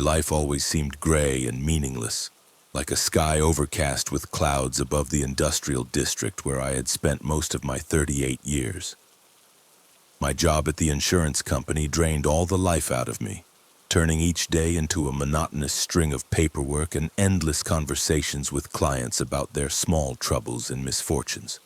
life always seemed gray and meaningless, like a sky overcast with clouds above the industrial district where I had spent most of my 38 years. My job at the insurance company drained all the life out of me, turning each day into a monotonous string of paperwork and endless conversations with clients about their small troubles and misfortunes.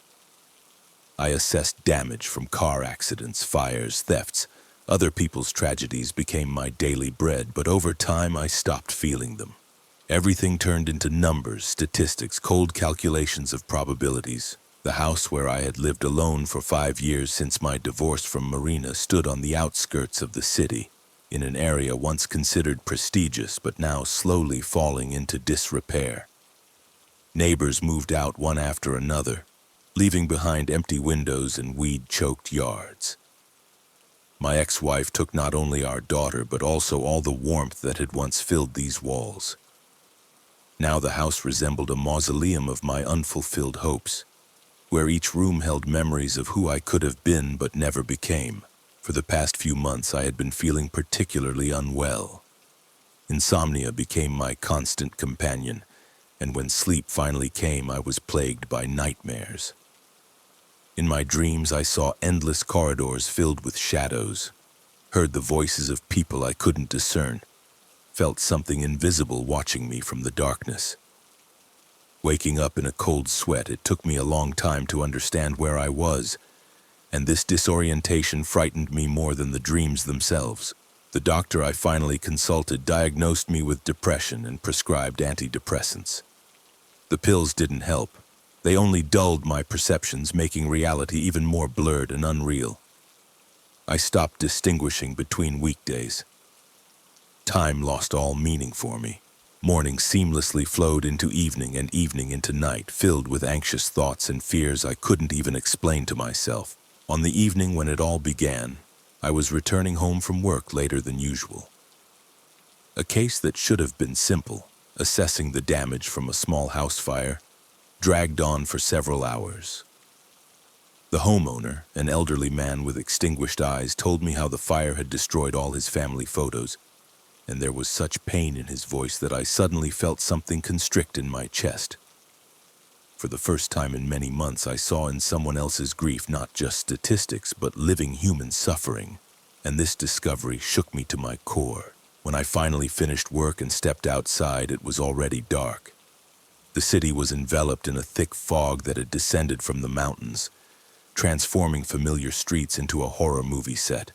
I assessed damage from car accidents, fires, thefts. Other people's tragedies became my daily bread, but over time I stopped feeling them. Everything turned into numbers, statistics, cold calculations of probabilities. The house where I had lived alone for 5 years since my divorce from Marina stood on the outskirts of the city, in an area once considered prestigious but now slowly falling into disrepair. Neighbors moved out one after another, leaving behind empty windows and weed-choked yards. My ex-wife took not only our daughter but also all the warmth that had once filled these walls. Now the house resembled a mausoleum of my unfulfilled hopes, where each room held memories of who I could have been but never became. For the past few months I had been feeling particularly unwell. Insomnia became my constant companion, and when sleep finally came, I was plagued by nightmares. In my dreams, I saw endless corridors filled with shadows, heard the voices of people I couldn't discern, felt something invisible watching me from the darkness. Waking up in a cold sweat, it took me a long time to understand where I was, and this disorientation frightened me more than the dreams themselves. The doctor I finally consulted diagnosed me with depression and prescribed antidepressants. The pills didn't help. They only dulled my perceptions, making reality even more blurred and unreal. I stopped distinguishing between weekdays. Time lost all meaning for me. Morning seamlessly flowed into evening and evening into night, filled with anxious thoughts and fears I couldn't even explain to myself. On the evening when it all began, I was returning home from work later than usual. A case that should have been simple, assessing the damage from a small house fire, dragged on for several hours. The homeowner, an elderly man with extinguished eyes, told me how the fire had destroyed all his family photos, and there was such pain in his voice that I suddenly felt something constrict in my chest. For the first time in many months, I saw in someone else's grief not just statistics, but living human suffering, and this discovery shook me to my core. When I finally finished work and stepped outside, it was already dark. The city was enveloped in a thick fog that had descended from the mountains, transforming familiar streets into a horror movie set.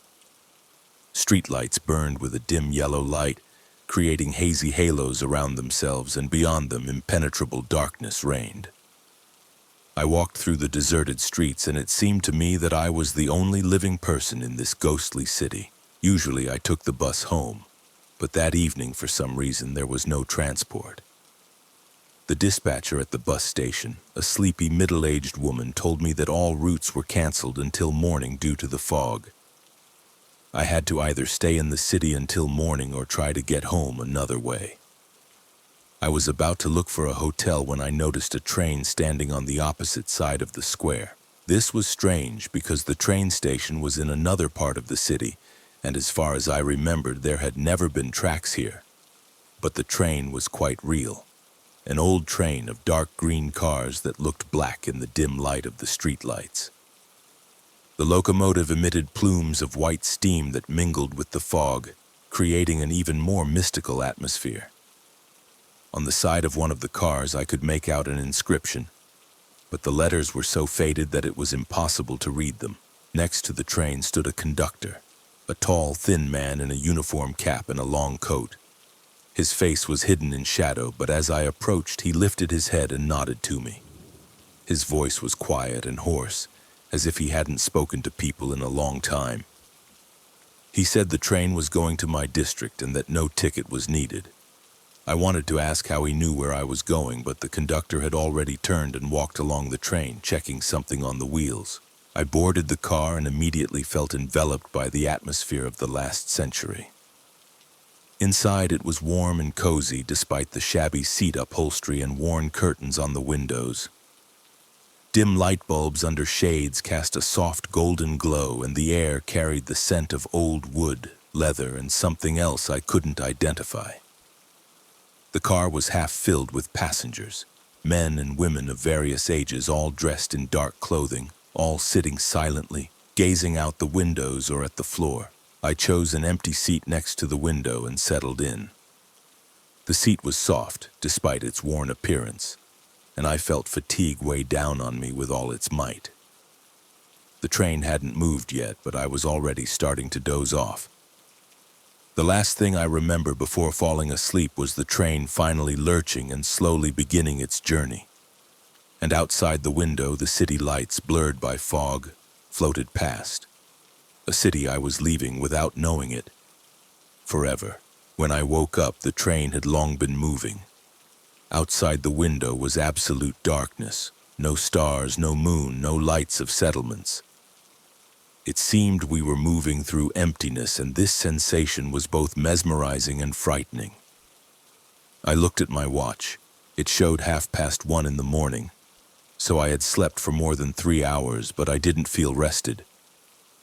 Streetlights burned with a dim yellow light, creating hazy halos around themselves, and beyond them impenetrable darkness reigned. I walked through the deserted streets, and it seemed to me that I was the only living person in this ghostly city. Usually I took the bus home, but that evening, for some reason, there was no transport. The dispatcher at the bus station, a sleepy middle-aged woman, told me that all routes were canceled until morning due to the fog. I had to either stay in the city until morning or try to get home another way. I was about to look for a hotel when I noticed a train standing on the opposite side of the square. This was strange because the train station was in another part of the city, and as far as I remembered, there had never been tracks here. But the train was quite real. An old train of dark green cars that looked black in the dim light of the streetlights. The locomotive emitted plumes of white steam that mingled with the fog, creating an even more mystical atmosphere. On the side of one of the cars, I could make out an inscription, but the letters were so faded that it was impossible to read them. Next to the train stood a conductor, a tall, thin man in a uniform cap and a long coat. His face was hidden in shadow, but as I approached, he lifted his head and nodded to me. His voice was quiet and hoarse, as if he hadn't spoken to people in a long time. He said the train was going to my district and that no ticket was needed. I wanted to ask how he knew where I was going, but the conductor had already turned and walked along the train, checking something on the wheels. I boarded the car and immediately felt enveloped by the atmosphere of the last century. Inside, it was warm and cozy despite the shabby seat upholstery and worn curtains on the windows. Dim light bulbs under shades cast a soft golden glow, and the air carried the scent of old wood, leather, and something else I couldn't identify. The car was half filled with passengers, men and women of various ages, all dressed in dark clothing, all sitting silently, gazing out the windows or at the floor. I chose an empty seat next to the window and settled in. The seat was soft, despite its worn appearance, and I felt fatigue weigh down on me with all its might. The train hadn't moved yet, but I was already starting to doze off. The last thing I remember before falling asleep was the train finally lurching and slowly beginning its journey. And outside the window, the city lights, blurred by fog, floated past. A city I was leaving without knowing it. Forever. When I woke up, the train had long been moving. Outside the window was absolute darkness. No stars, no moon, no lights of settlements. It seemed we were moving through emptiness, and this sensation was both mesmerizing and frightening. I looked at my watch. It showed 1:30 in the morning. So I had slept for more than 3 hours, but I didn't feel rested.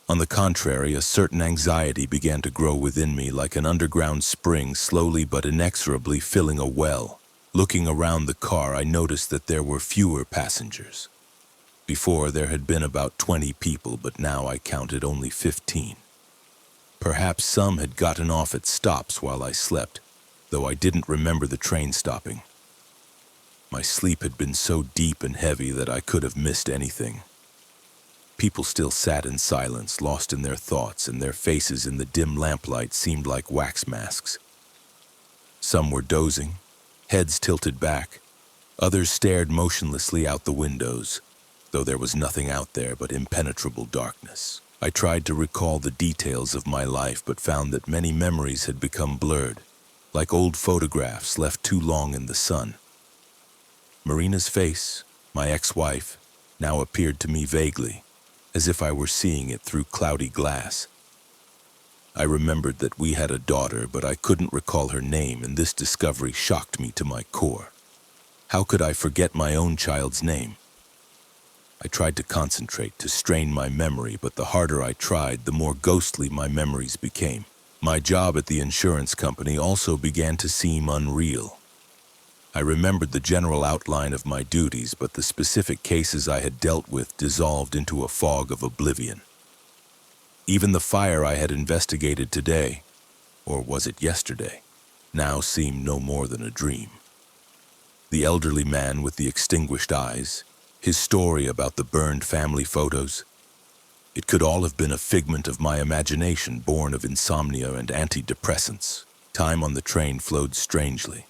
On the contrary, a certain anxiety began to grow within me like an underground spring slowly but inexorably filling a well. Looking around the car, I noticed that there were fewer passengers. Before, there had been about 20 people, but now I counted only 15. Perhaps some had gotten off at stops while I slept, though I didn't remember the train stopping. My sleep had been so deep and heavy that I could have missed anything. People still sat in silence, lost in their thoughts, and their faces in the dim lamplight seemed like wax masks. Some were dozing, heads tilted back. Others stared motionlessly out the windows, though there was nothing out there but impenetrable darkness. I tried to recall the details of my life, but found that many memories had become blurred, like old photographs left too long in the sun. Marina's face, my ex-wife, now appeared to me vaguely, as if I were seeing it through cloudy glass. I remembered that we had a daughter, but I couldn't recall her name, and this discovery shocked me to my core. How could I forget my own child's name? I tried to concentrate, to strain my memory, but the harder I tried, the more ghostly my memories became. My job at the insurance company also began to seem unreal. I remembered the general outline of my duties, but the specific cases I had dealt with dissolved into a fog of oblivion. Even the fire I had investigated today, or was it yesterday, now seemed no more than a dream. The elderly man with the extinguished eyes, his story about the burned family photos, it could all have been a figment of my imagination born of insomnia and antidepressants. Time on the train flowed strangely.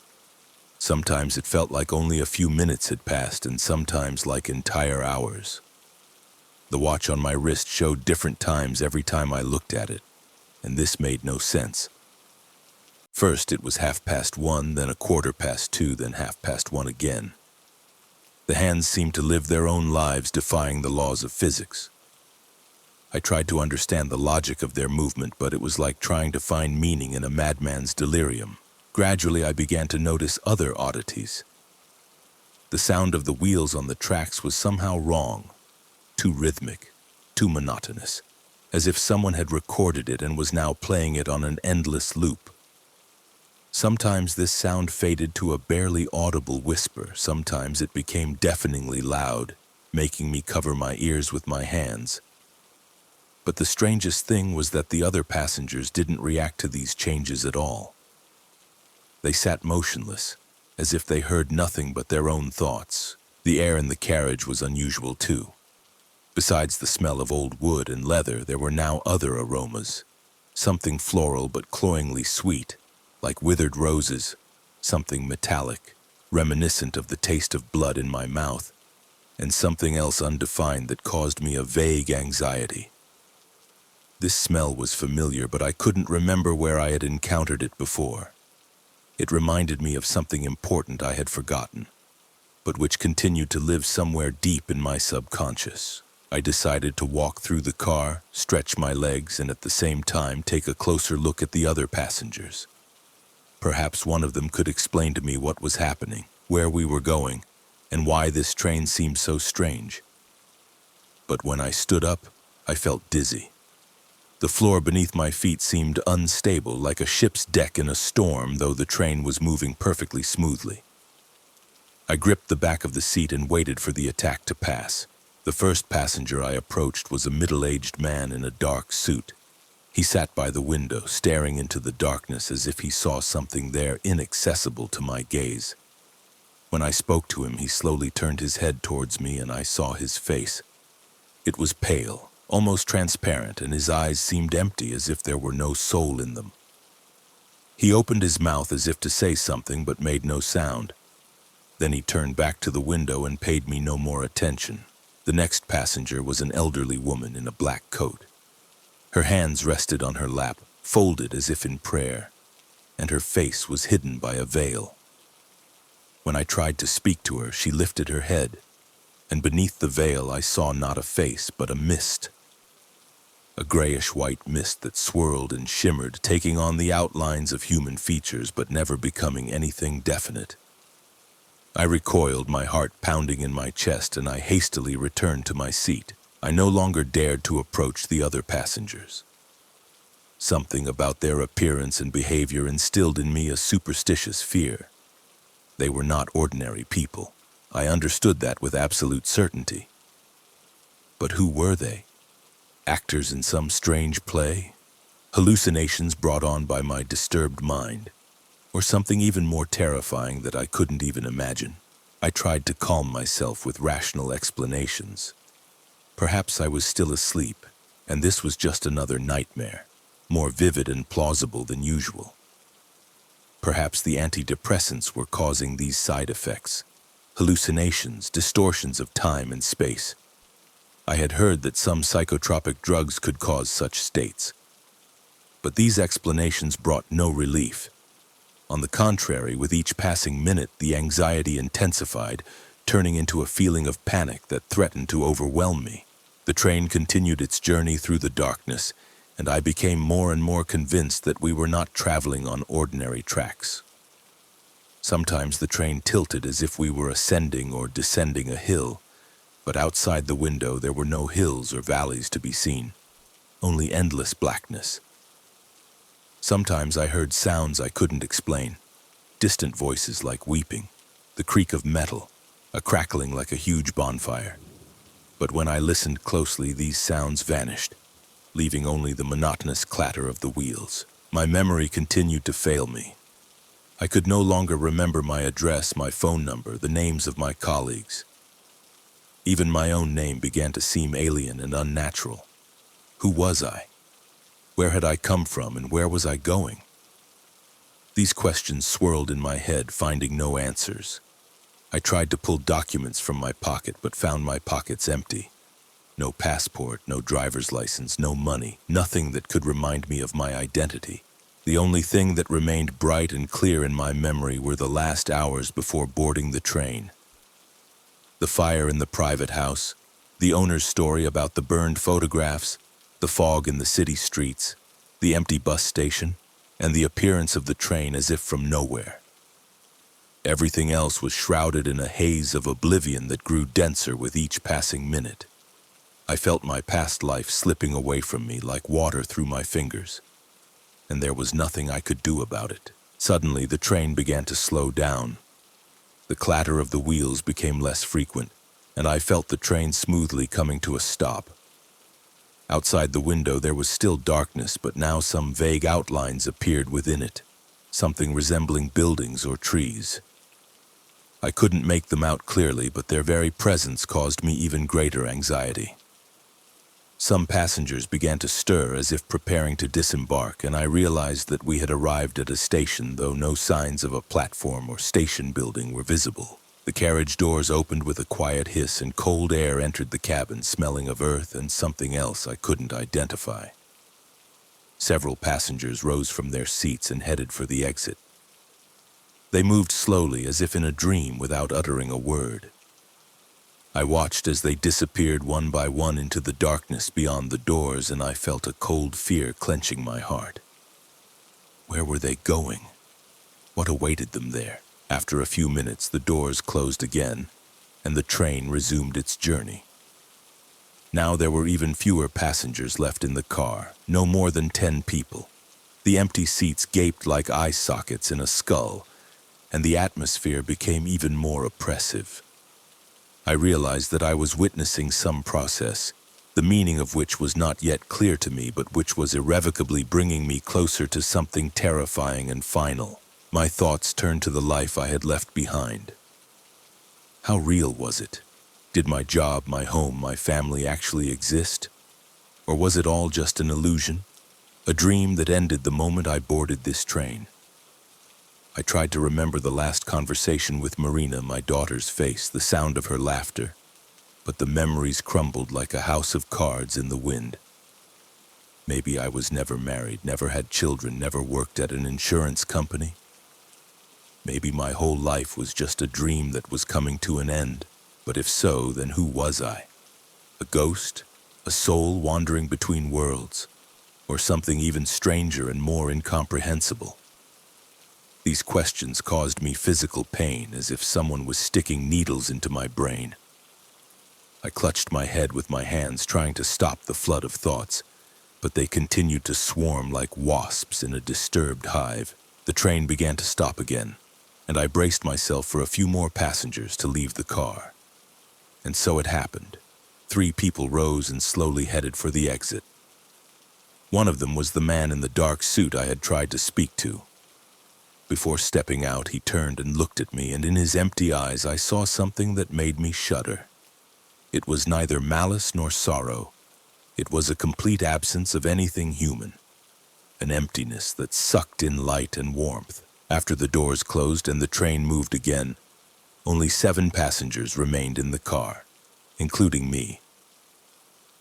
Sometimes it felt like only a few minutes had passed, and sometimes like entire hours. The watch on my wrist showed different times every time I looked at it, and this made no sense. First it was 1:30, then 2:15, then 1:30 again. The hands seemed to live their own lives, defying the laws of physics. I tried to understand the logic of their movement, but it was like trying to find meaning in a madman's delirium. Gradually, I began to notice other oddities. The sound of the wheels on the tracks was somehow wrong, too rhythmic, too monotonous, as if someone had recorded it and was now playing it on an endless loop. Sometimes this sound faded to a barely audible whisper. Sometimes it became deafeningly loud, making me cover my ears with my hands. But the strangest thing was that the other passengers didn't react to these changes at all. They sat motionless, as if they heard nothing but their own thoughts. The air in the carriage was unusual too. Besides the smell of old wood and leather, there were now other aromas. Something floral but cloyingly sweet, like withered roses. Something metallic, reminiscent of the taste of blood in my mouth. And something else undefined that caused me a vague anxiety. This smell was familiar, but I couldn't remember where I had encountered it before. It reminded me of something important I had forgotten, but which continued to live somewhere deep in my subconscious. I decided to walk through the car, stretch my legs, and at the same time take a closer look at the other passengers. Perhaps one of them could explain to me what was happening, where we were going, and why this train seemed so strange. But when I stood up, I felt dizzy. The floor beneath my feet seemed unstable, like a ship's deck in a storm, though the train was moving perfectly smoothly. I gripped the back of the seat and waited for the attack to pass. The first passenger I approached was a middle-aged man in a dark suit. He sat by the window, staring into the darkness as if he saw something there inaccessible to my gaze. When I spoke to him, he slowly turned his head towards me, and I saw his face. It was pale, almost transparent, and his eyes seemed empty, as if there were no soul in them. He opened his mouth as if to say something, but made no sound. Then he turned back to the window and paid me no more attention. The next passenger was an elderly woman in a black coat. Her hands rested on her lap, folded as if in prayer, and her face was hidden by a veil. When I tried to speak to her, she lifted her head, and beneath the veil I saw not a face but a mist. A grayish-white mist that swirled and shimmered, taking on the outlines of human features but never becoming anything definite. I recoiled, my heart pounding in my chest, and I hastily returned to my seat. I no longer dared to approach the other passengers. Something about their appearance and behavior instilled in me a superstitious fear. They were not ordinary people. I understood that with absolute certainty. But who were they? Actors in some strange play? Hallucinations brought on by my disturbed mind? Or something even more terrifying that I couldn't even imagine? I tried to calm myself with rational explanations. Perhaps I was still asleep, and this was just another nightmare, more vivid and plausible than usual. Perhaps the antidepressants were causing these side effects, hallucinations, distortions of time and space. I had heard that some psychotropic drugs could cause such states. But these explanations brought no relief. On the contrary, with each passing minute, the anxiety intensified, turning into a feeling of panic that threatened to overwhelm me. The train continued its journey through the darkness, and I became more and more convinced that we were not traveling on ordinary tracks. Sometimes the train tilted as if we were ascending or descending a hill, but outside the window there were no hills or valleys to be seen, only endless blackness. Sometimes I heard sounds I couldn't explain, distant voices like weeping, the creak of metal, a crackling like a huge bonfire. But when I listened closely, these sounds vanished, leaving only the monotonous clatter of the wheels. My memory continued to fail me. I could no longer remember my address, my phone number, the names of my colleagues. Even my own name began to seem alien and unnatural. Who was I? Where had I come from, and where was I going? These questions swirled in my head, finding no answers. I tried to pull documents from my pocket, but found my pockets empty. No passport, no driver's license, no money, nothing that could remind me of my identity. The only thing that remained bright and clear in my memory were the last hours before boarding the train. The fire in the private house, the owner's story about the burned photographs, the fog in the city streets, the empty bus station, and the appearance of the train as if from nowhere. Everything else was shrouded in a haze of oblivion that grew denser with each passing minute. I felt my past life slipping away from me like water through my fingers, and there was nothing I could do about it. Suddenly, the train began to slow down. The clatter of the wheels became less frequent, and I felt the train smoothly coming to a stop. Outside the window there was still darkness, but now some vague outlines appeared within it, something resembling buildings or trees. I couldn't make them out clearly, but their very presence caused me even greater anxiety. Some passengers began to stir as if preparing to disembark, and I realized that we had arrived at a station, though no signs of a platform or station building were visible. The carriage doors opened with a quiet hiss, and cold air entered the cabin, smelling of earth and something else I couldn't identify. Several passengers rose from their seats and headed for the exit. They moved slowly, as if in a dream, without uttering a word. I watched as they disappeared one by one into the darkness beyond the doors, and I felt a cold fear clenching my heart. Where were they going? What awaited them there? After a few minutes, the doors closed again, and the train resumed its journey. Now there were even fewer passengers left in the car, no more than 10 people. The empty seats gaped like eye sockets in a skull, and the atmosphere became even more oppressive. I realized that I was witnessing some process, the meaning of which was not yet clear to me, but which was irrevocably bringing me closer to something terrifying and final. My thoughts turned to the life I had left behind. How real was it? Did my job, my home, my family actually exist? Or was it all just an illusion? A dream that ended the moment I boarded this train? I tried to remember the last conversation with Marina, my daughter's face, the sound of her laughter, but the memories crumbled like a house of cards in the wind. Maybe I was never married, never had children, never worked at an insurance company. Maybe my whole life was just a dream that was coming to an end. But if so, then who was I? A ghost? A soul wandering between worlds? Or something even stranger and more incomprehensible? These questions caused me physical pain, as if someone was sticking needles into my brain. I clutched my head with my hands, trying to stop the flood of thoughts, but they continued to swarm like wasps in a disturbed hive. The train began to stop again, and I braced myself for a few more passengers to leave the car. And so it happened. 3 people rose and slowly headed for the exit. One of them was the man in the dark suit I had tried to speak to. Before stepping out, he turned and looked at me, and in his empty eyes I saw something that made me shudder. It was neither malice nor sorrow. It was a complete absence of anything human. An emptiness that sucked in light and warmth. After the doors closed and the train moved again, only 7 passengers remained in the car, including me.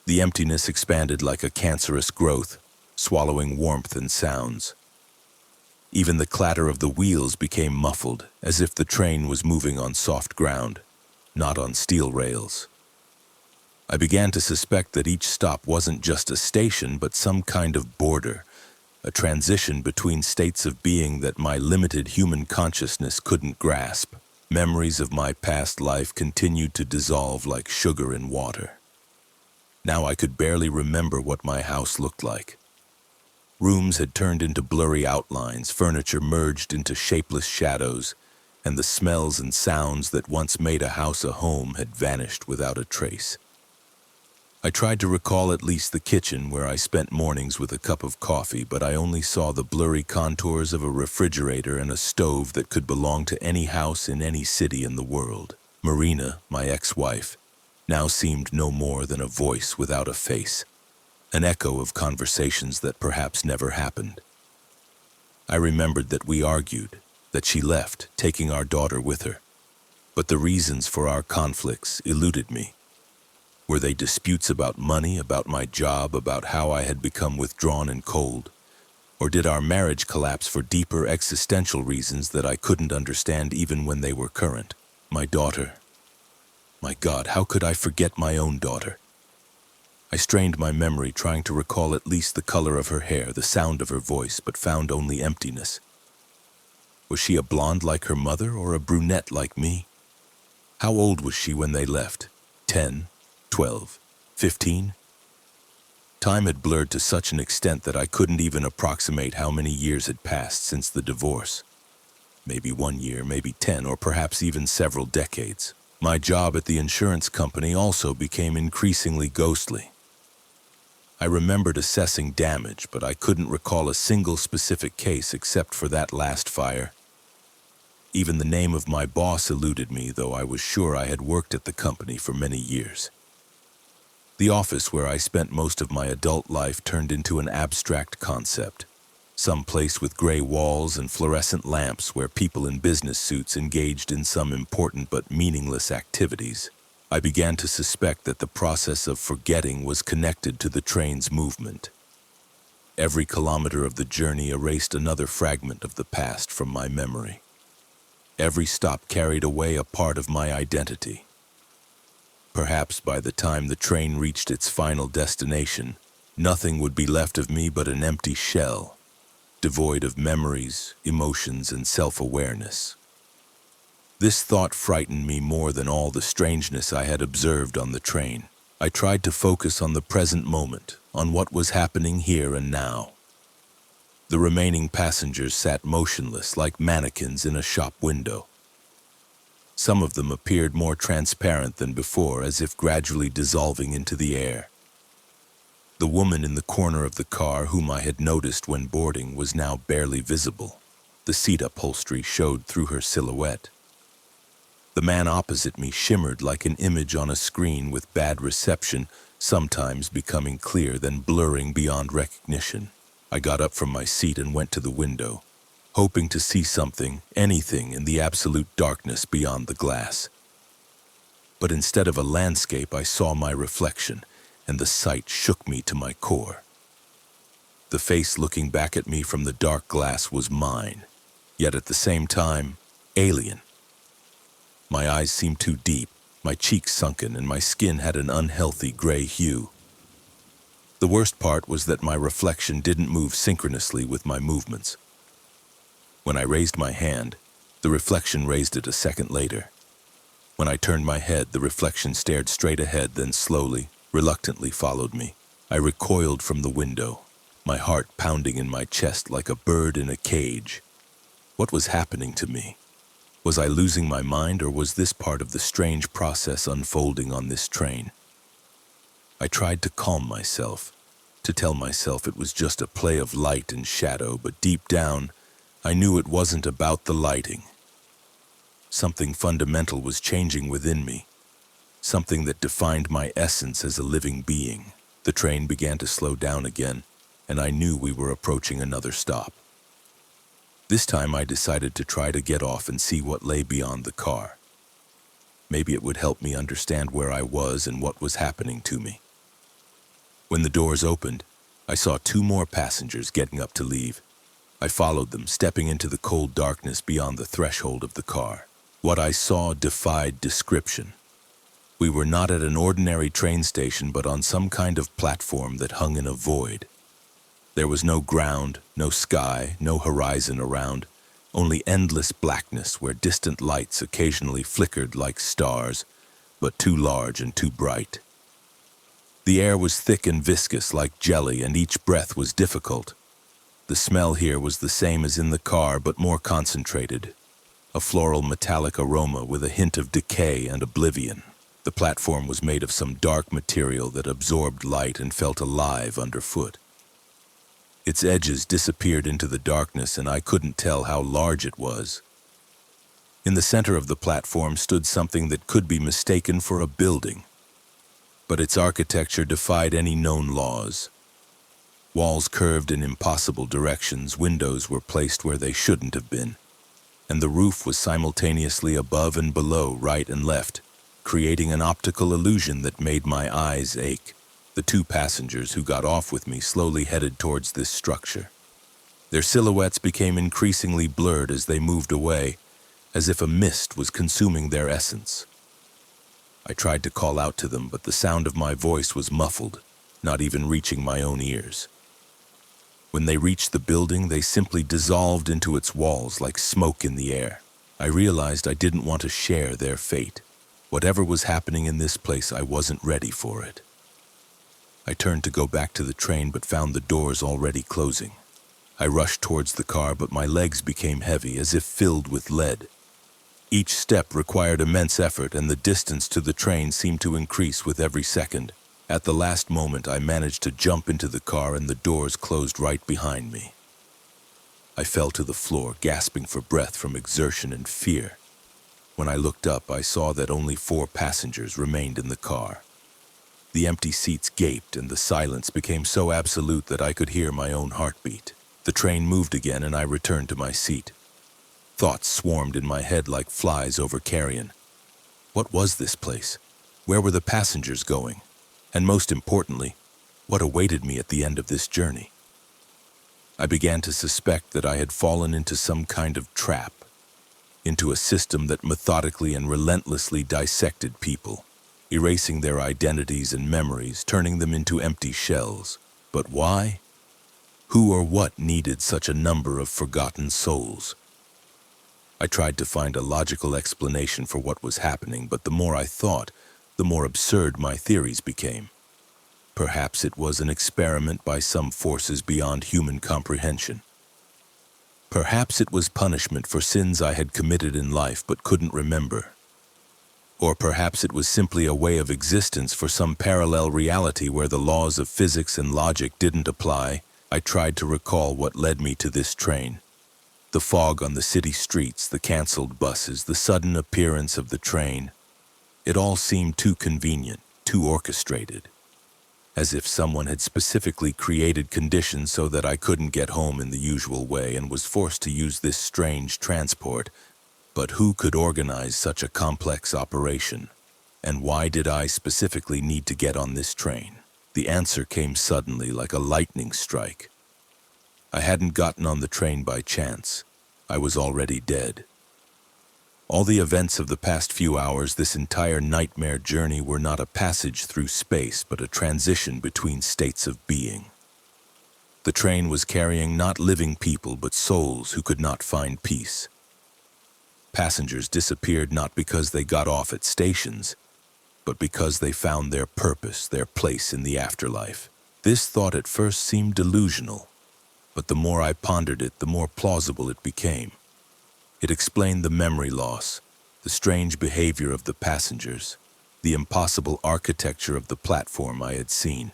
The emptiness expanded like a cancerous growth, swallowing warmth and sounds. Even the clatter of the wheels became muffled, as if the train was moving on soft ground, not on steel rails. I began to suspect that each stop wasn't just a station, but some kind of border, a transition between states of being that my limited human consciousness couldn't grasp. Memories of my past life continued to dissolve like sugar in water. Now I could barely remember what my house looked like. Rooms had turned into blurry outlines, furniture merged into shapeless shadows, and the smells and sounds that once made a house a home had vanished without a trace. I tried to recall at least the kitchen where I spent mornings with a cup of coffee, but I only saw the blurry contours of a refrigerator and a stove that could belong to any house in any city in the world. Marina, my ex-wife, now seemed no more than a voice without a face. An echo of conversations that perhaps never happened. I remembered that we argued, that she left, taking our daughter with her. But the reasons for our conflicts eluded me. Were they disputes about money, about my job, about how I had become withdrawn and cold? Or did our marriage collapse for deeper existential reasons that I couldn't understand even when they were current? My daughter. My God, how could I forget my own daughter? I strained my memory, trying to recall at least the color of her hair, the sound of her voice, but found only emptiness. Was she a blonde like her mother, or a brunette like me? How old was she when they left? 10, 12, 15? Time had blurred to such an extent that I couldn't even approximate how many years had passed since the divorce. Maybe 1 year, maybe 10, or perhaps even several decades. My job at the insurance company also became increasingly ghostly. I remembered assessing damage, but I couldn't recall a single specific case except for that last fire. Even the name of my boss eluded me, though I was sure I had worked at the company for many years. The office where I spent most of my adult life turned into an abstract concept, some place with gray walls and fluorescent lamps where people in business suits engaged in some important but meaningless activities. I began to suspect that the process of forgetting was connected to the train's movement. Every kilometer of the journey erased another fragment of the past from my memory. Every stop carried away a part of my identity. Perhaps by the time the train reached its final destination, nothing would be left of me but an empty shell, devoid of memories, emotions, and self-awareness. This thought frightened me more than all the strangeness I had observed on the train. I tried to focus on the present moment, on what was happening here and now. The remaining passengers sat motionless like mannequins in a shop window. Some of them appeared more transparent than before, as if gradually dissolving into the air. The woman in the corner of the car, whom I had noticed when boarding, was now barely visible. The seat upholstery showed through her silhouette. The man opposite me shimmered like an image on a screen with bad reception, sometimes becoming clear, then blurring beyond recognition. I got up from my seat and went to the window, hoping to see something, anything, in the absolute darkness beyond the glass. But instead of a landscape, I saw my reflection, and the sight shook me to my core. The face looking back at me from the dark glass was mine, yet at the same time, alien. My eyes seemed too deep, my cheeks sunken, and my skin had an unhealthy gray hue. The worst part was that my reflection didn't move synchronously with my movements. When I raised my hand, the reflection raised it a second later. When I turned my head, the reflection stared straight ahead, then slowly, reluctantly followed me. I recoiled from the window, my heart pounding in my chest like a bird in a cage. What was happening to me? Was I losing my mind, or was this part of the strange process unfolding on this train? I tried to calm myself, to tell myself it was just a play of light and shadow, but deep down, I knew it wasn't about the lighting. Something fundamental was changing within me, something that defined my essence as a living being. The train began to slow down again, and I knew we were approaching another stop. This time I decided to try to get off and see what lay beyond the car. Maybe it would help me understand where I was and what was happening to me. When the doors opened, I saw 2 more passengers getting up to leave. I followed them, stepping into the cold darkness beyond the threshold of the car. What I saw defied description. We were not at an ordinary train station, but on some kind of platform that hung in a void. There was no ground, no sky, no horizon around, only endless blackness where distant lights occasionally flickered like stars, but too large and too bright. The air was thick and viscous like jelly, and each breath was difficult. The smell here was the same as in the car, but more concentrated. A floral metallic aroma with a hint of decay and oblivion. The platform was made of some dark material that absorbed light and felt alive underfoot. Its edges disappeared into the darkness, and I couldn't tell how large it was. In the center of the platform stood something that could be mistaken for a building, but its architecture defied any known laws. Walls curved in impossible directions, windows were placed where they shouldn't have been, and the roof was simultaneously above and below, right and left, creating an optical illusion that made my eyes ache. The 2 passengers who got off with me slowly headed towards this structure. Their silhouettes became increasingly blurred as they moved away, as if a mist was consuming their essence. I tried to call out to them, but the sound of my voice was muffled, not even reaching my own ears. When they reached the building, they simply dissolved into its walls like smoke in the air. I realized I didn't want to share their fate. Whatever was happening in this place, I wasn't ready for it. I turned to go back to the train, but found the doors already closing. I rushed towards the car, but my legs became heavy, as if filled with lead. Each step required immense effort, and the distance to the train seemed to increase with every second. At the last moment, I managed to jump into the car, and the doors closed right behind me. I fell to the floor, gasping for breath from exertion and fear. When I looked up, I saw that only 4 passengers remained in the car. The empty seats gaped, and the silence became so absolute that I could hear my own heartbeat. The train moved again, and I returned to my seat. Thoughts swarmed in my head like flies over carrion. What was this place? Where were the passengers going? And most importantly, what awaited me at the end of this journey? I began to suspect that I had fallen into some kind of trap, into a system that methodically and relentlessly dissected people, erasing their identities and memories, turning them into empty shells. But why? Who or what needed such a number of forgotten souls? I tried to find a logical explanation for what was happening, but the more I thought, the more absurd my theories became. Perhaps it was an experiment by some forces beyond human comprehension. Perhaps it was punishment for sins I had committed in life but couldn't remember. Or perhaps it was simply a way of existence for some parallel reality where the laws of physics and logic didn't apply. I tried to recall what led me to this train. The fog on the city streets, the canceled buses, the sudden appearance of the train. It all seemed too convenient, too orchestrated. As if someone had specifically created conditions so that I couldn't get home in the usual way and was forced to use this strange transport. But who could organize such a complex operation? And why did I specifically need to get on this train? The answer came suddenly like a lightning strike. I hadn't gotten on the train by chance. I was already dead. All the events of the past few hours, this entire nightmare journey, were not a passage through space, but a transition between states of being. The train was carrying not living people, but souls who could not find peace. Passengers disappeared not because they got off at stations, but because they found their purpose, their place in the afterlife. This thought at first seemed delusional, but the more I pondered it, the more plausible it became. It explained the memory loss, the strange behavior of the passengers, the impossible architecture of the platform I had seen.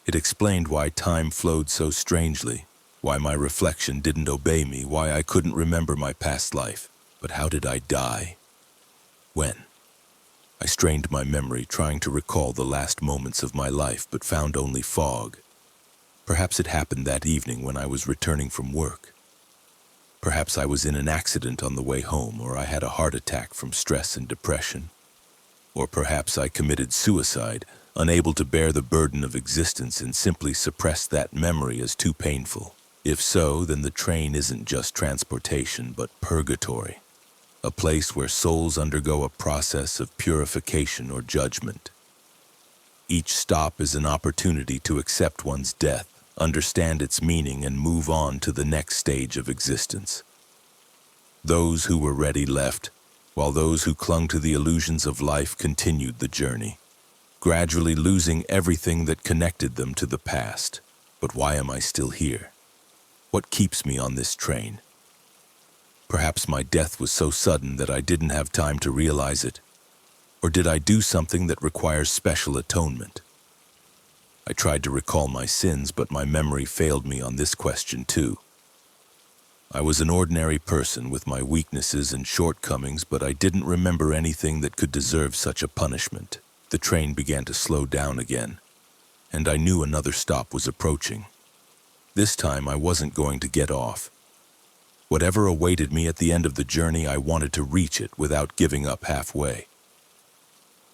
It explained why time flowed so strangely, why my reflection didn't obey me, why I couldn't remember my past life. But how did I die? When? I strained my memory, trying to recall the last moments of my life, but found only fog. Perhaps it happened that evening when I was returning from work. Perhaps I was in an accident on the way home, or I had a heart attack from stress and depression. Or perhaps I committed suicide, unable to bear the burden of existence and simply suppressed that memory as too painful. If so, then the train isn't just transportation, but purgatory. A place where souls undergo a process of purification or judgment. Each stop is an opportunity to accept one's death, understand its meaning, and move on to the next stage of existence. Those who were ready left, while those who clung to the illusions of life continued the journey, gradually losing everything that connected them to the past. But why am I still here? What keeps me on this train? Perhaps my death was so sudden that I didn't have time to realize it. Or did I do something that requires special atonement? I tried to recall my sins, but my memory failed me on this question too. I was an ordinary person with my weaknesses and shortcomings, but I didn't remember anything that could deserve such a punishment. The train began to slow down again, and I knew another stop was approaching. This time I wasn't going to get off. Whatever awaited me at the end of the journey, I wanted to reach it without giving up halfway.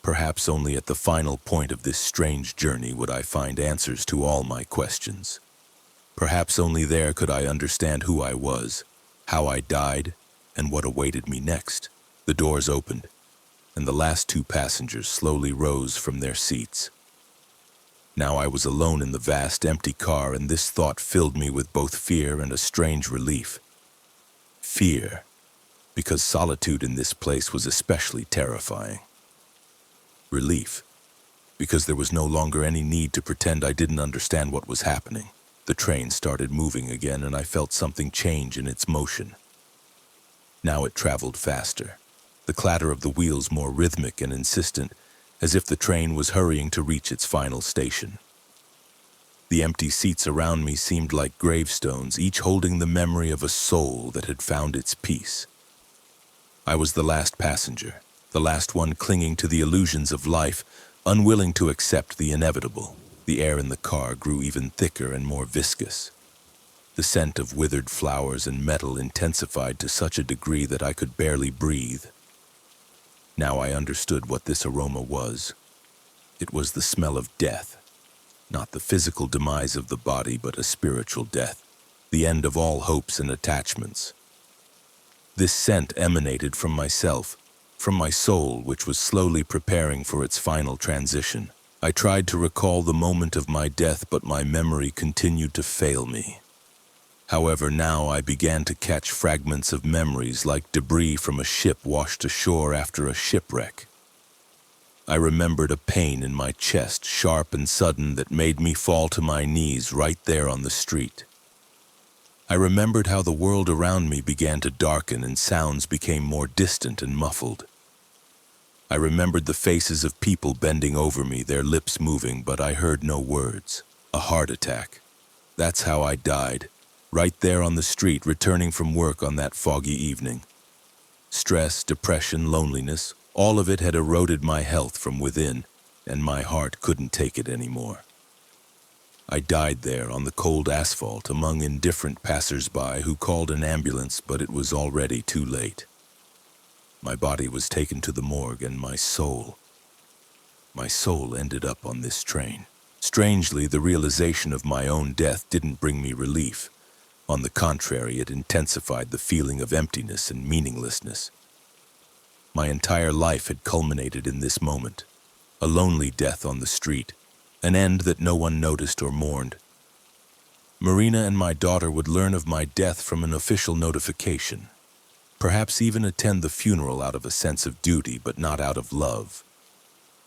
Perhaps only at the final point of this strange journey would I find answers to all my questions. Perhaps only there could I understand who I was, how I died, and what awaited me next. The doors opened, and the last two passengers slowly rose from their seats. Now I was alone in the vast, empty car, and this thought filled me with both fear and a strange relief. Fear, because solitude in this place was especially terrifying. Relief, because there was no longer any need to pretend I didn't understand what was happening. The train started moving again, and I felt something change in its motion. Now it traveled faster, the clatter of the wheels more rhythmic and insistent, as if the train was hurrying to reach its final station. The empty seats around me seemed like gravestones, each holding the memory of a soul that had found its peace. I was the last passenger, the last one clinging to the illusions of life, unwilling to accept the inevitable. The air in the car grew even thicker and more viscous. The scent of withered flowers and metal intensified to such a degree that I could barely breathe. Now I understood what this aroma was. It was the smell of death, not the physical demise of the body, but a spiritual death, the end of all hopes and attachments. This scent emanated from myself, from my soul, which was slowly preparing for its final transition. I tried to recall the moment of my death, but my memory continued to fail me. However, now I began to catch fragments of memories like debris from a ship washed ashore after a shipwreck. I remembered a pain in my chest, sharp and sudden, that made me fall to my knees right there on the street. I remembered how the world around me began to darken and sounds became more distant and muffled. I remembered the faces of people bending over me, their lips moving, but I heard no words. A heart attack. That's how I died, right there on the street, returning from work on that foggy evening. Stress, depression, loneliness, all of it had eroded my health from within, and my heart couldn't take it anymore. I died there on the cold asphalt among indifferent passers-by who called an ambulance, but it was already too late. My body was taken to the morgue, and my soul ended up on this train. Strangely, the realization of my own death didn't bring me relief. On the contrary, it intensified the feeling of emptiness and meaninglessness. My entire life had culminated in this moment. A lonely death on the street, an end that no one noticed or mourned. Marina and my daughter would learn of my death from an official notification. Perhaps even attend the funeral out of a sense of duty, but not out of love.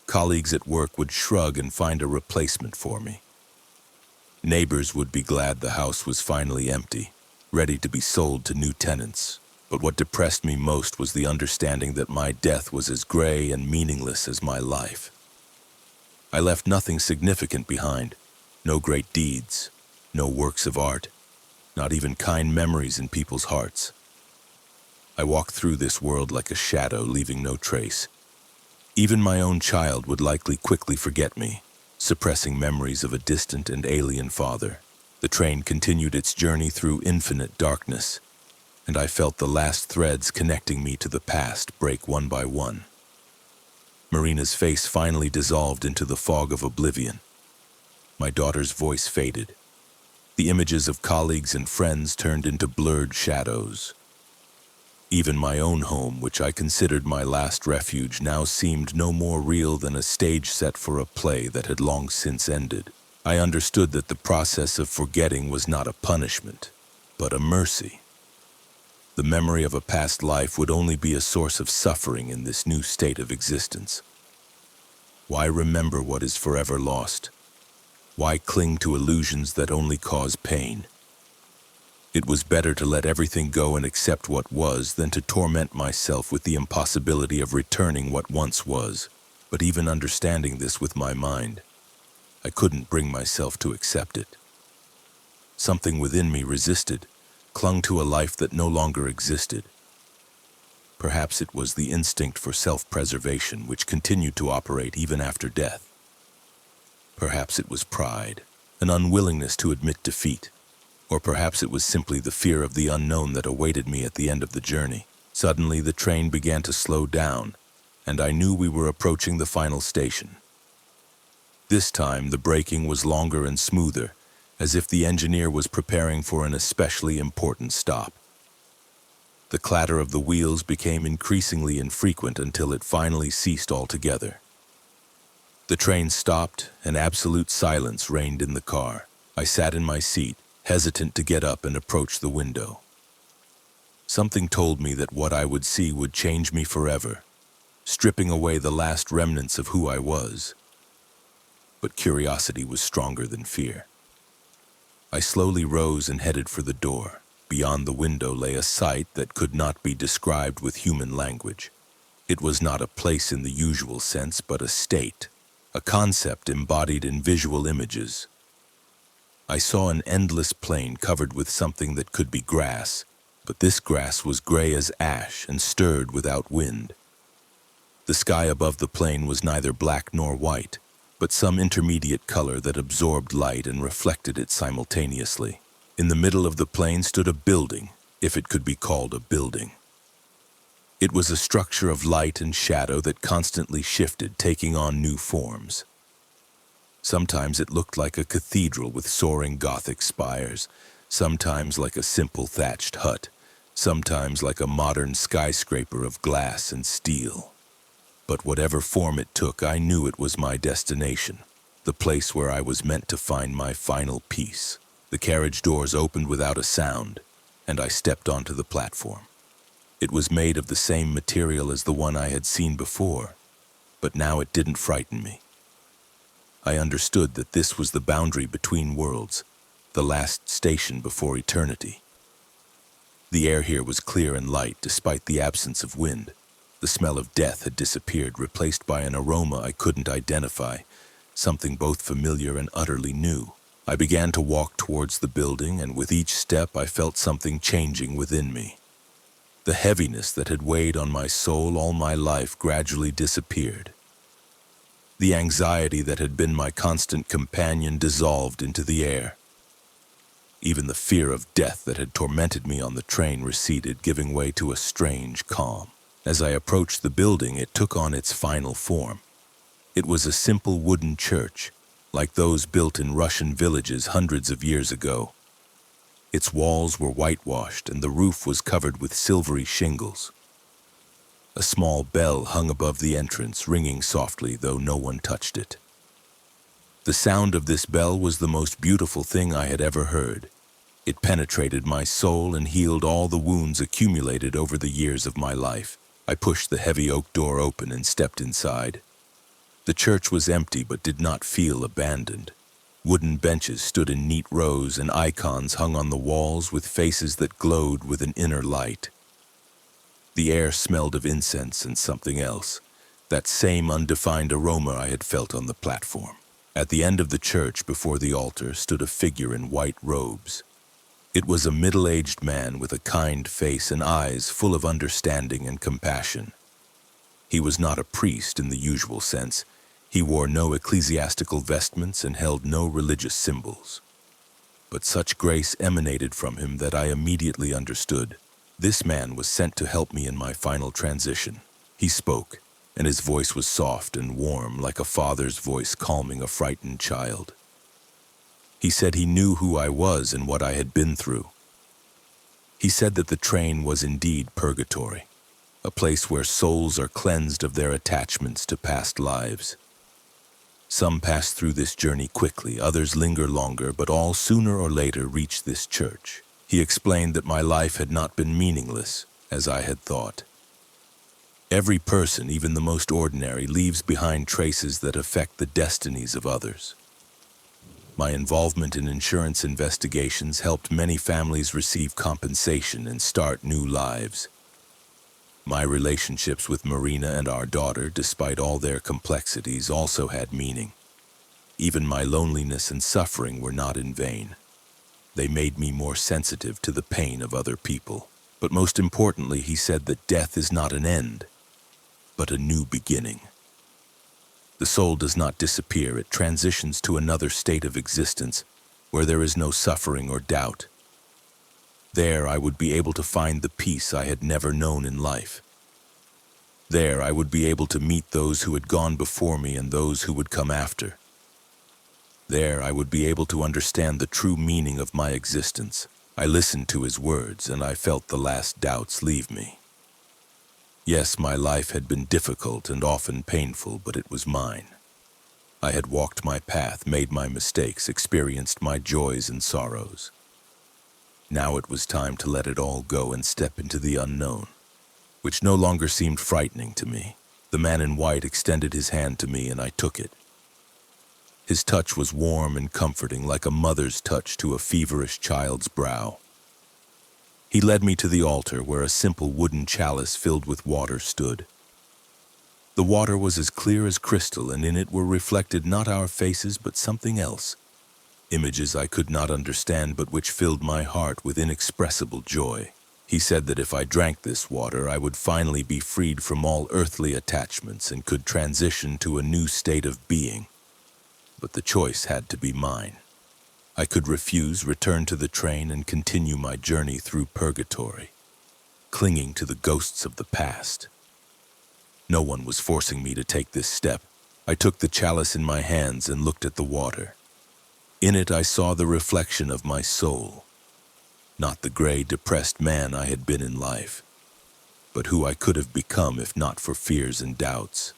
Colleagues at work would shrug and find a replacement for me. Neighbors would be glad the house was finally empty, ready to be sold to new tenants. But what depressed me most was the understanding that my death was as gray and meaningless as my life. I left nothing significant behind, no great deeds, no works of art, not even kind memories in people's hearts. I walked through this world like a shadow, leaving no trace. Even my own child would likely quickly forget me, suppressing memories of a distant and alien father. The train continued its journey through infinite darkness, and I felt the last threads connecting me to the past break one by one. Marina's face finally dissolved into the fog of oblivion. My daughter's voice faded. The images of colleagues and friends turned into blurred shadows. Even my own home, which I considered my last refuge, now seemed no more real than a stage set for a play that had long since ended. I understood that the process of forgetting was not a punishment, but a mercy. The memory of a past life would only be a source of suffering in this new state of existence. Why remember what is forever lost? Why cling to illusions that only cause pain? It was better to let everything go and accept what was than to torment myself with the impossibility of returning what once was. But even understanding this with my mind, I couldn't bring myself to accept it. Something within me resisted, clung to a life that no longer existed. Perhaps it was the instinct for self-preservation which continued to operate even after death. Perhaps it was pride, an unwillingness to admit defeat. Or perhaps it was simply the fear of the unknown that awaited me at the end of the journey. Suddenly, the train began to slow down, and I knew we were approaching the final station. This time, the braking was longer and smoother, as if the engineer was preparing for an especially important stop. The clatter of the wheels became increasingly infrequent until it finally ceased altogether. The train stopped, and absolute silence reigned in the car. I sat in my seat, hesitant to get up and approach the window. Something told me that what I would see would change me forever, stripping away the last remnants of who I was. But curiosity was stronger than fear. I slowly rose and headed for the door. Beyond the window lay a sight that could not be described with human language. It was not a place in the usual sense, but a state, a concept embodied in visual images. I saw an endless plain covered with something that could be grass, but this grass was gray as ash and stirred without wind. The sky above the plain was neither black nor white, but some intermediate color that absorbed light and reflected it simultaneously. In the middle of the plain stood a building, if it could be called a building. It was a structure of light and shadow that constantly shifted, taking on new forms. Sometimes it looked like a cathedral with soaring Gothic spires, sometimes like a simple thatched hut, sometimes like a modern skyscraper of glass and steel. But whatever form it took, I knew it was my destination, the place where I was meant to find my final peace. The carriage doors opened without a sound, and I stepped onto the platform. It was made of the same material as the one I had seen before, but now it didn't frighten me. I understood that this was the boundary between worlds, the last station before eternity. The air here was clear and light despite the absence of wind. The smell of death had disappeared, replaced by an aroma I couldn't identify, something both familiar and utterly new. I began to walk towards the building, and with each step I felt something changing within me. The heaviness that had weighed on my soul all my life gradually disappeared. The anxiety that had been my constant companion dissolved into the air. Even the fear of death that had tormented me on the train receded, giving way to a strange calm. As I approached the building, it took on its final form. It was a simple wooden church, like those built in Russian villages hundreds of years ago. Its walls were whitewashed and the roof was covered with silvery shingles. A small bell hung above the entrance, ringing softly, though no one touched it. The sound of this bell was the most beautiful thing I had ever heard. It penetrated my soul and healed all the wounds accumulated over the years of my life. I pushed the heavy oak door open and stepped inside. The church was empty but did not feel abandoned. Wooden benches stood in neat rows and icons hung on the walls with faces that glowed with an inner light. The air smelled of incense and something else, that same undefined aroma I had felt on the platform. At the end of the church, before the altar, stood a figure in white robes. It was a middle-aged man with a kind face and eyes full of understanding and compassion. He was not a priest in the usual sense. He wore no ecclesiastical vestments and held no religious symbols. But such grace emanated from him that I immediately understood. This man was sent to help me in my final transition. He spoke, and his voice was soft and warm, like a father's voice calming a frightened child. He said he knew who I was and what I had been through. He said that the train was indeed purgatory, a place where souls are cleansed of their attachments to past lives. Some pass through this journey quickly, others linger longer, but all sooner or later reach this church. He explained that my life had not been meaningless, as I had thought. Every person, even the most ordinary, leaves behind traces that affect the destinies of others. My involvement in insurance investigations helped many families receive compensation and start new lives. My relationships with Marina and our daughter, despite all their complexities, also had meaning. Even my loneliness and suffering were not in vain. They made me more sensitive to the pain of other people. But most importantly, he said that death is not an end, but a new beginning. The soul does not disappear, it transitions to another state of existence where there is no suffering or doubt. There I would be able to find the peace I had never known in life. There I would be able to meet those who had gone before me and those who would come after. There I would be able to understand the true meaning of my existence. I listened to his words and I felt the last doubts leave me. Yes, my life had been difficult and often painful, but it was mine. I had walked my path, made my mistakes, experienced my joys and sorrows. Now it was time to let it all go and step into the unknown, which no longer seemed frightening to me. The man in white extended his hand to me and I took it. His touch was warm and comforting, like a mother's touch to a feverish child's brow. He led me to the altar where a simple wooden chalice filled with water stood. The water was as clear as crystal, and in it were reflected not our faces but something else. Images I could not understand but which filled my heart with inexpressible joy. He said that if I drank this water, I would finally be freed from all earthly attachments and could transition to a new state of being. But the choice had to be mine. I could refuse, return to the train, and continue my journey through purgatory, clinging to the ghosts of the past. No one was forcing me to take this step. I took the chalice in my hands and looked at the water. In it I saw the reflection of my soul, not the gray, depressed man I had been in life, but who I could have become if not for fears and doubts.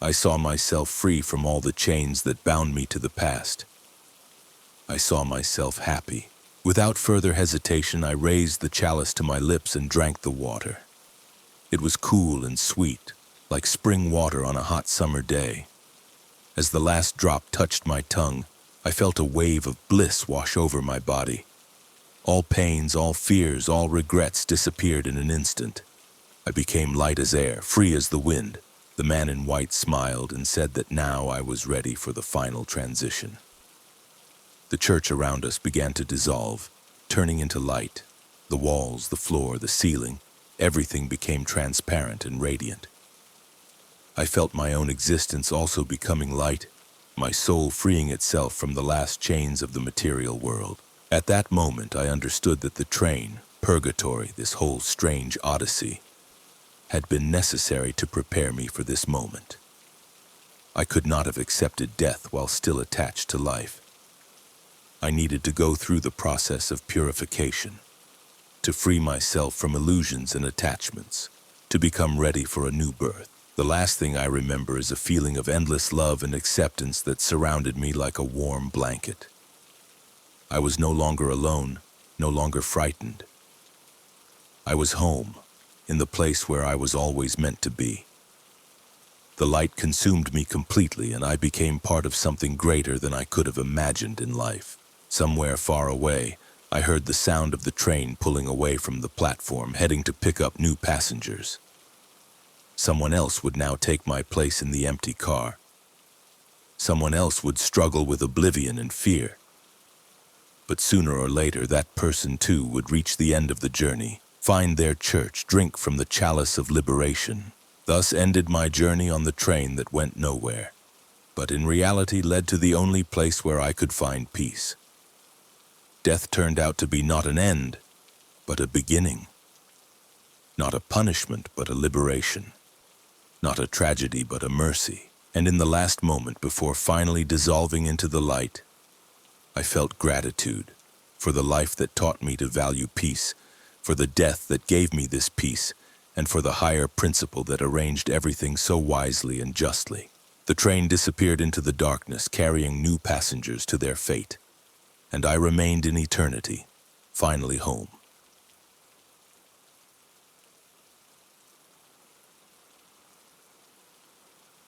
I saw myself free from all the chains that bound me to the past. I saw myself happy. Without further hesitation, I raised the chalice to my lips and drank the water. It was cool and sweet, like spring water on a hot summer day. As the last drop touched my tongue, I felt a wave of bliss wash over my body. All pains, all fears, all regrets disappeared in an instant. I became light as air, free as the wind. The man in white smiled and said that now I was ready for the final transition. The church around us began to dissolve, turning into light. The walls, the floor, the ceiling, everything became transparent and radiant. I felt my own existence also becoming light, my soul freeing itself from the last chains of the material world. At that moment, I understood that the train, purgatory, this whole strange odyssey, had been necessary to prepare me for this moment. I could not have accepted death while still attached to life. I needed to go through the process of purification, to free myself from illusions and attachments, to become ready for a new birth. The last thing I remember is a feeling of endless love and acceptance that surrounded me like a warm blanket. I was no longer alone, no longer frightened. I was home, in the place where I was always meant to be. The light consumed me completely, and I became part of something greater than I could have imagined in life. Somewhere far away, I heard the sound of the train pulling away from the platform, heading to pick up new passengers. Someone else would now take my place in the empty car. Someone else would struggle with oblivion and fear. But sooner or later, that person too would reach the end of the journey, find their church, drink from the chalice of liberation. Thus ended my journey on the train that went nowhere, but in reality led to the only place where I could find peace. Death turned out to be not an end, but a beginning. Not a punishment, but a liberation. Not a tragedy, but a mercy. And in the last moment before finally dissolving into the light, I felt gratitude for the life that taught me to value peace, for the death that gave me this peace, and for the higher principle that arranged everything so wisely and justly. The train disappeared into the darkness, carrying new passengers to their fate, and I remained in eternity, finally home.